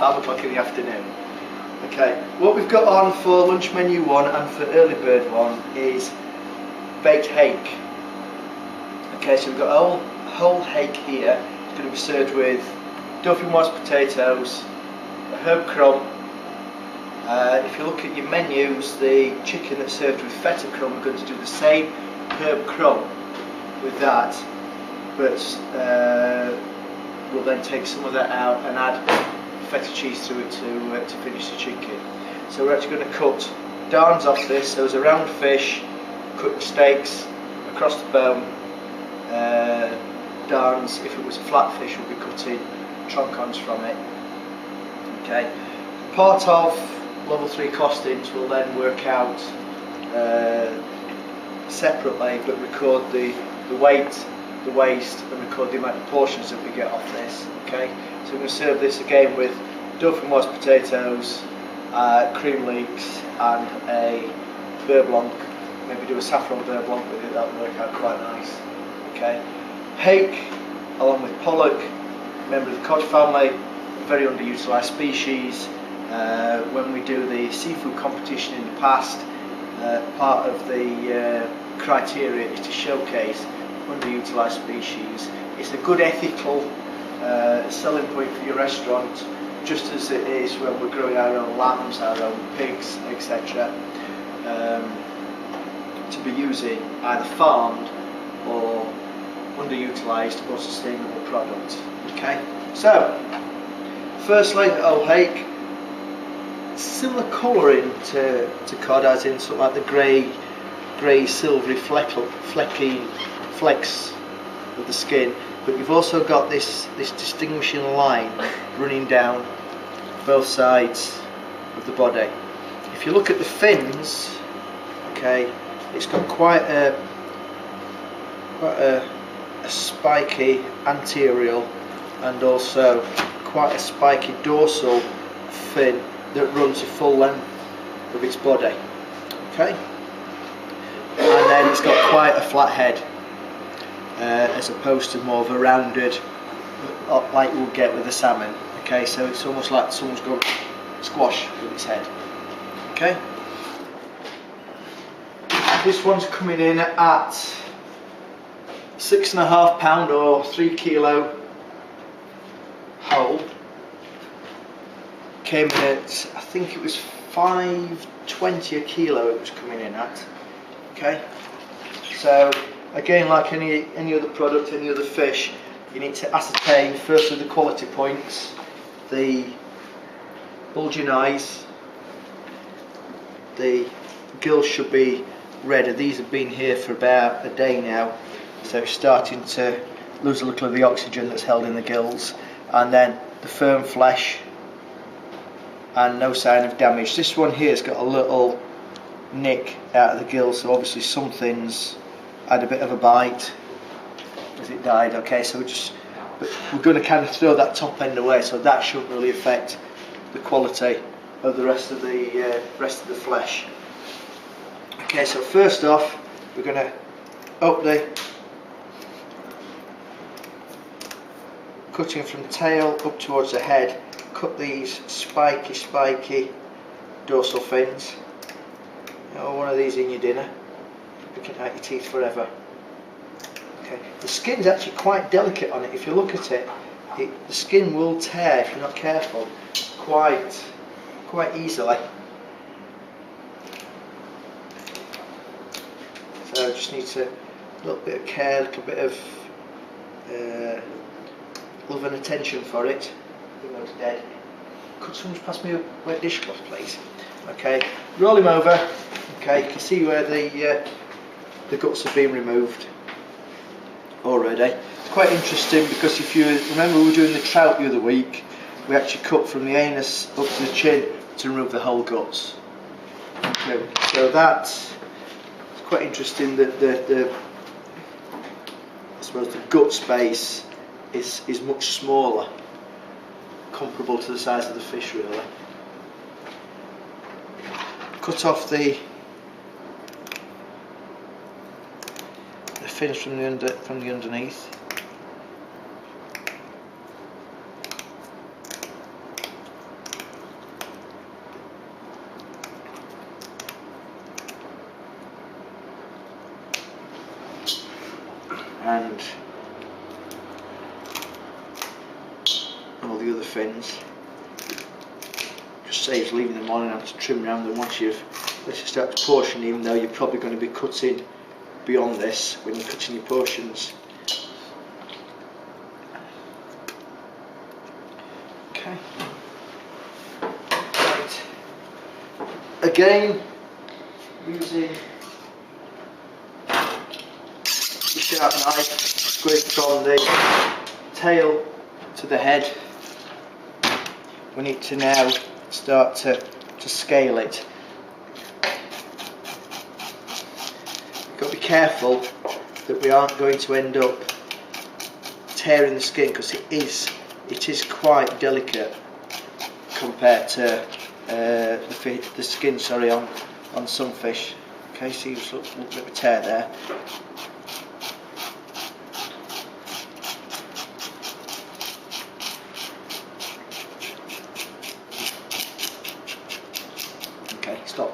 5 o'clock in the afternoon. Okay, what we've got on for lunch menu 1 and for early bird 1 is baked hake. Okay, so we've got a whole hake here. It's going to be served with duffy mashed potatoes, a herb crumb. If you look at your menus, the chicken that's served with feta crumb, we're going to do the same herb crumb with that, but we'll then take some of that out and add feta cheese to it to finish the chicken. So we're actually going to cut darns off this. So as a round fish, cut the steaks across the bone. Darns, if it was a flat fish, we'll be cutting troncons from it. Okay. Part of level 3 costings will then work out separately, but record the weight, the waste, and record the amount of portions that we get off this. Okay, so we're going to serve this again with duffy mashed potatoes, cream leeks, and a beurre blanc. Maybe do a saffron beurre blanc with it. That will work out quite nice. Okay, hake, along with pollock, member of the cod family, a very underutilised species. When we do the seafood competition in the past, part of the criteria is to showcase underutilised species. It's a good ethical selling point for your restaurant, just as it is when we're growing our own lambs, our own pigs, etc. To be using either farmed or underutilised or sustainable product. Okay, so firstly, old hake, similar colouring to cod, as in sort of like the grey silvery flecky flecks of the skin, but you've also got this distinguishing line running down both sides of the body. If you look at the fins, okay, it's got quite a spiky anterior and also quite a spiky dorsal fin that runs the full length of its body. Okay, and then it's got quite a flat head, as opposed to more of a rounded, like you would get with a salmon. Okay, so it's almost like someone's got squash with its head. Okay, this one's coming in at £6.5 or 3 kilo whole. Came in at, I think it was £5.20 a kilo it was coming in at. Okay, so again, like any other product, any other fish, you need to ascertain firstly the quality points, the bulging eyes, the gills should be redder. These have been here for about a day now, so it's starting to lose a little of the oxygen that's held in the gills, and then the firm flesh and no sign of damage. This one here has got a little nick out of the gill, so obviously something's had a bit of a bite as it died. Okay, so we're going to kind of throw that top end away, so that shouldn't really affect the quality of the rest of the flesh. Okay, so first off, we're going to cutting from the tail up towards the head, cut these spiky dorsal fins. You know, one of these in your dinner, picking out your teeth forever. Okay, the skin's actually quite delicate on it. If you look at it, the skin will tear if you're not careful quite easily. So just needs a little bit of care, a little bit of love and attention for it. Even though it's dead. Could someone pass me a wet dishcloth, please? Okay, roll him over. Okay, you can see where the guts have been removed already. It's quite interesting because if you remember, we were doing the trout the other week. We actually cut from the anus up to the chin to remove the whole guts. Okay, so that's quite interesting that I suppose the gut space is much smaller, comparable to the size of the fish really. Cut off the fins from the underneath. and all the other fins. Just saves leaving them on and having to trim around them once you start to portion, even though you're probably going to be cutting beyond this when you're cutting your portions. Okay. Right. Again, using the sharp knife, going from the tail to the head. We need to now start to scale it. You've got to be careful that we aren't going to end up tearing the skin, because it is quite delicate compared to the skin, on some fish. Okay, see there's a little bit of a tear there. Okay, stop.